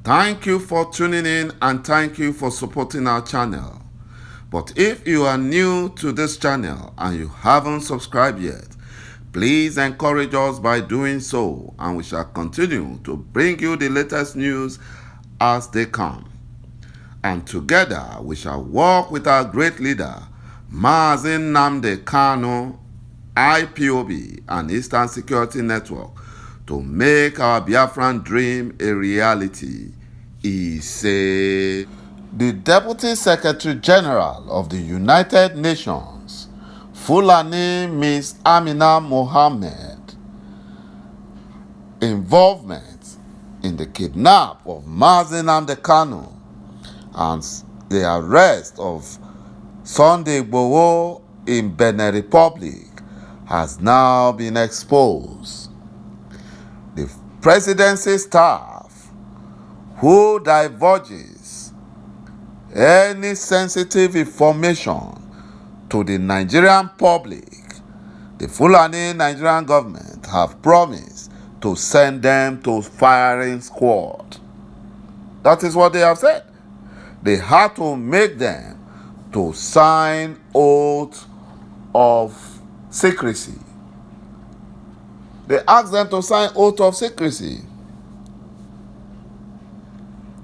Thank you for tuning in and thank you for supporting our channel. But if you are new to this channel and you haven't subscribed yet, please encourage us by doing so, and we shall continue to bring you the latest news as they come. And together we shall work with our great leader, ɁXٓYİNÀMDI, IPOB, and Eastern Security Network to make our Biafran dream a reality, he said. The Deputy Secretary General of the United Nations, Fulani Ms. Amina Mohammed, involvement in the kidnap of ₦XÍ and the arrest of Sunday Igboho in Benin Republic has now been exposed. The presidency staff, who divulges any sensitive information to the Nigerian public, the Fulani Nigerian government have promised to send them to firing squad. That is what they have said. They had to make them to sign oath of secrecy. They asked them to sign oath of secrecy.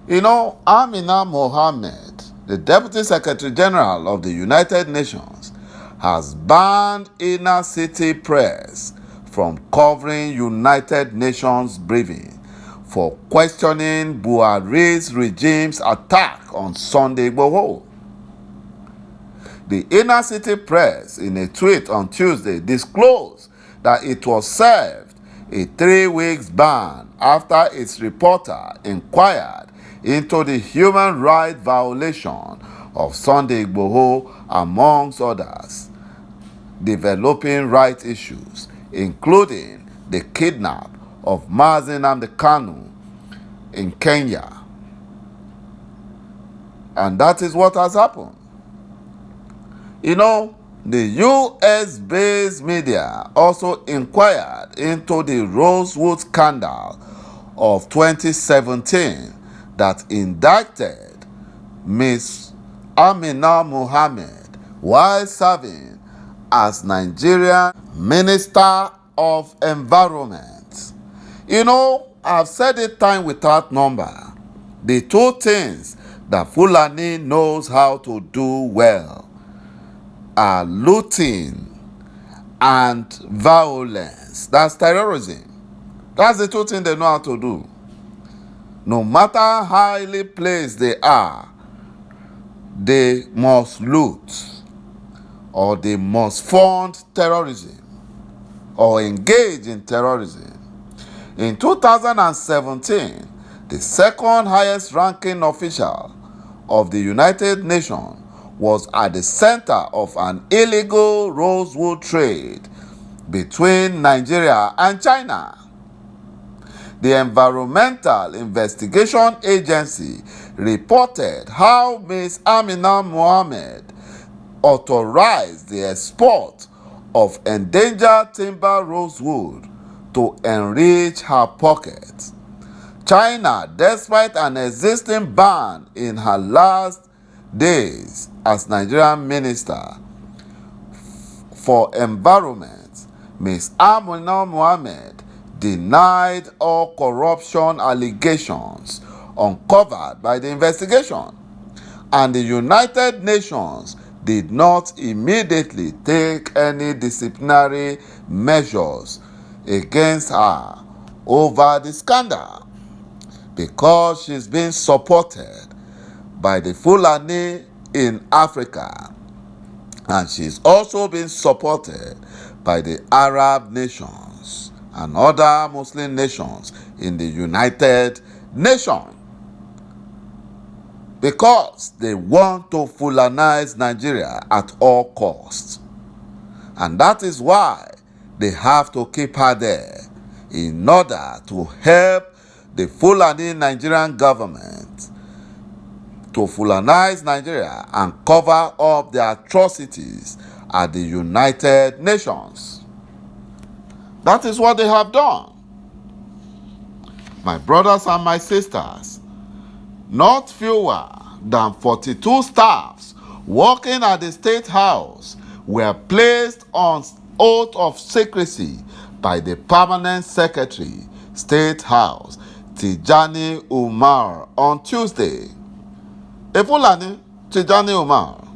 You know, Amina Mohammed, the Deputy Secretary General of the United Nations, has banned inner city press from covering United Nations briefing for questioning Buhari's regime's attack on Sunday Igboho. The inner city press, in a tweet on Tuesday, disclosed that it was served a 3-week ban after its reporter inquired into the human rights violation of Sunday Igboho, amongst others, developing rights issues, including the kidnap of ₦XÍ in Kenya. And that is what has happened. You know, the US-based media also inquired into the Rosewood scandal of 2017 that indicted Ms. Amina Mohammed while serving as Nigerian Minister of Environment. You know, I've said it time without number. The two things that Fulani knows how to do well are looting and violence. That's terrorism. That's the two things they know how to do. No matter how highly placed they are, they must loot, or they must fund terrorism or engage in terrorism. In 2017, the second highest ranking official of the United Nations was at the center of an illegal rosewood trade between Nigeria and China. The Environmental Investigation Agency reported how Ms. Amina Mohammed authorized the export of endangered timber rosewood to enrich her pockets. China, despite an existing ban in her last days as Nigerian Minister for Environment, Ms. Amina Mohammed denied all corruption allegations uncovered by the investigation, and the United Nations did not immediately take any disciplinary measures against her over the scandal, because she's been supported by the Fulani in Africa, and she's also been supported by the Arab nations and other Muslim nations in the United Nations, because they want to Fulanize Nigeria at all costs. And that is why they have to keep her there, in order to help the Fulani Nigerian government to Fulanize Nigeria and cover up the atrocities at the United Nations. That is what they have done. My brothers and my sisters, not fewer than 42 staffs working at the State House were placed on oath of secrecy by the Permanent Secretary, State House, ዄX噚 on Tuesday. A Fulani, 噚.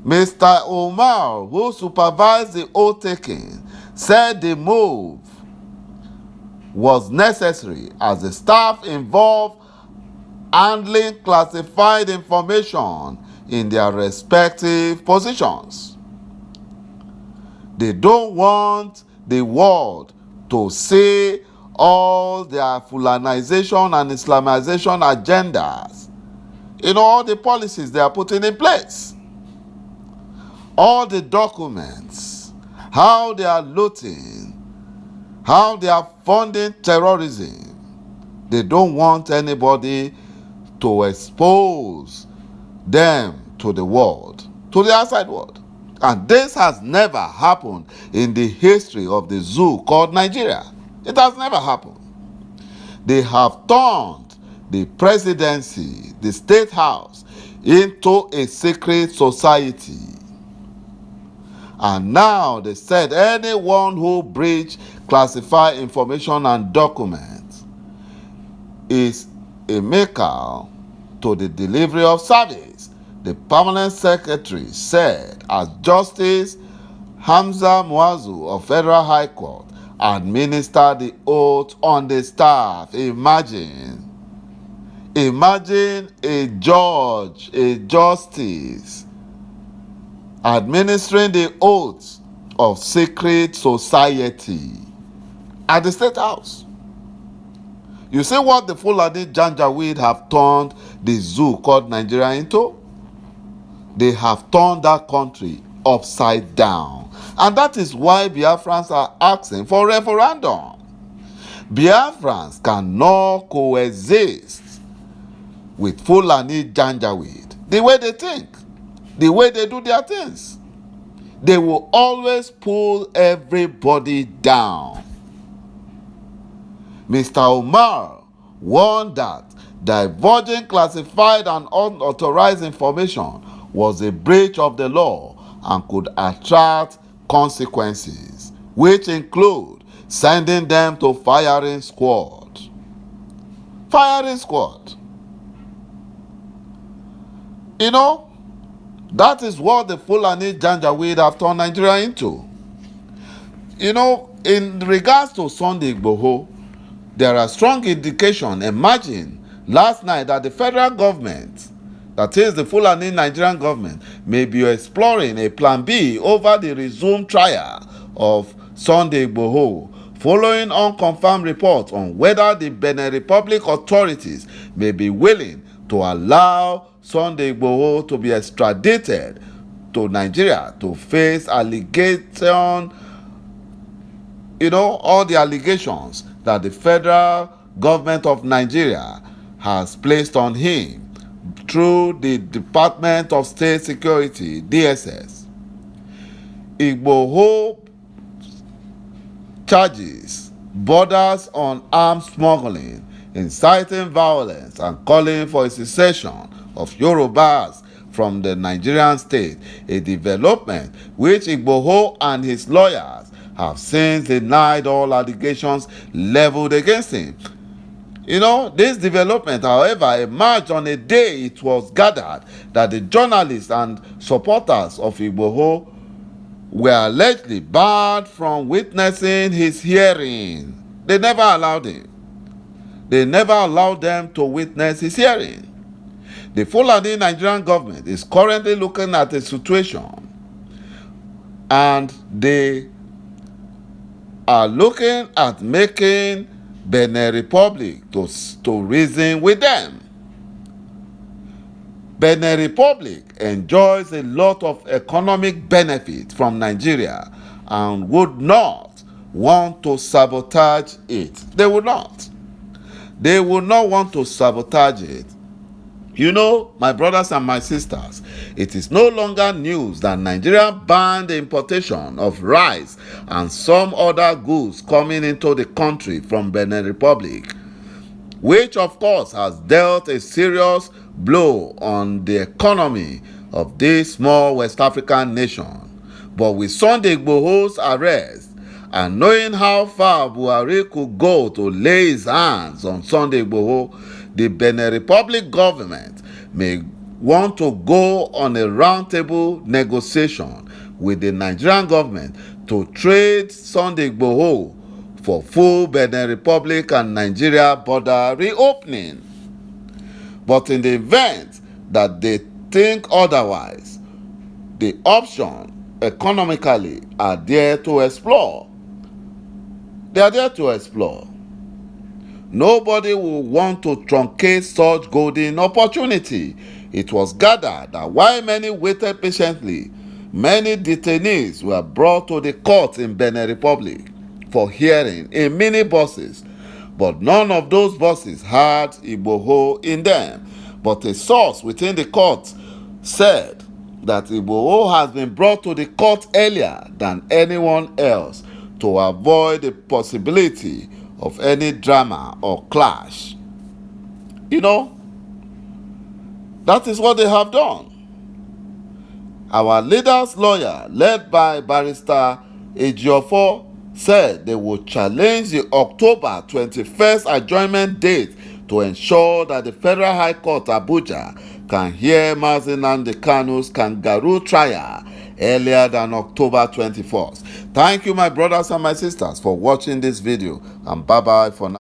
Mr. Umar, who supervised the oath-taking, said the move was necessary as the staff involved handling classified information in their respective positions. They don't want the world to see all their Fulanization and Islamization agendas, all the policies they are putting in place, all the documents, how they are looting, how they are funding terrorism. They don't want anybody to expose them to the world, to the outside world. And this has never happened in the history of the zoo called Nigeria. It has never happened. They have turned the presidency, the State House, into a secret society. And now they said anyone who breached classified information and documents is a maker to the delivery of service, the Permanent Secretary said as Justice Hamza Muazu of Federal High Court administered the oath on the staff. Imagine a judge, a justice, administering the oath of secret society at the State House. You see what the Fulani Janjaweed have turned the zoo called Nigeria into? They have turned that country upside down. And that is why Biafrans are asking for referendum. Biafrans cannot coexist with Fulani Janjaweed the way they think, the way they do their things. They will always pull everybody down. Mr. Umar warned that divulging classified and unauthorized information was a breach of the law and could attract consequences, which include sending them to firing squad. Firing squad. That is what the Fulani Janjaweed have turned Nigeria into. In regards to Sunday Igboho, there are strong indications emerging last night that the federal government, that is the Fulani Nigerian government, may be exploring a plan B over the resumed trial of Sunday Igboho, following unconfirmed reports on whether the Benin Republic authorities may be willing to allow Sunday Igboho to be extradited to Nigeria to face allegation, all the allegations that the federal government of Nigeria has placed on him through the Department of State Security, DSS. Igboho charges borders on arms smuggling, inciting violence, and calling for a cessation of Yorubas from the Nigerian state, a development which Igboho and his lawyers have since denied all allegations leveled against him. This development, however, emerged on a day it was gathered that the journalists and supporters of Igboho were allegedly barred from witnessing his hearing. They never allowed him. They never allowed them to witness his hearing. The Fulani Nigerian government is currently looking at a situation, and they are looking at making Benin Republic to reason with them. Benin Republic enjoys a lot of economic benefit from Nigeria and would not want to sabotage it. They would not. They would not want to sabotage it. My brothers and my sisters, it is no longer news that Nigeria banned the importation of rice and some other goods coming into the country from Benin Republic. which of course has dealt a serious blow on the economy of this small West African nation. But with Sunday Igboho's arrest and knowing how far Buhari could go to lay his hands on Sunday Igboho, the Benin Republic government may want to go on a roundtable negotiation with the Nigerian government to trade Sunday Igboho for full Benin Republic and Nigeria border reopening. But in the event that they think otherwise, the option economically are there to explore. They are there to explore. Nobody will want to truncate such golden opportunity. It was gathered that while many waited patiently, many detainees were brought to the court in Benin Republic for hearing in minibuses, but none of those buses had Igboho in them. But a source within the court said that Igboho has been brought to the court earlier than anyone else to avoid the possibility of any drama or clash. You know, that is what they have done. Our leader's lawyer, led by Barrister Ejiofor, said they will challenge the October 21st adjournment date to ensure that the Federal High Court Abuja can hear Mazi Nnamdi Kanu's kangaroo trial earlier than October 21st. Thank you, my brothers and my sisters, for watching this video, and bye-bye for now.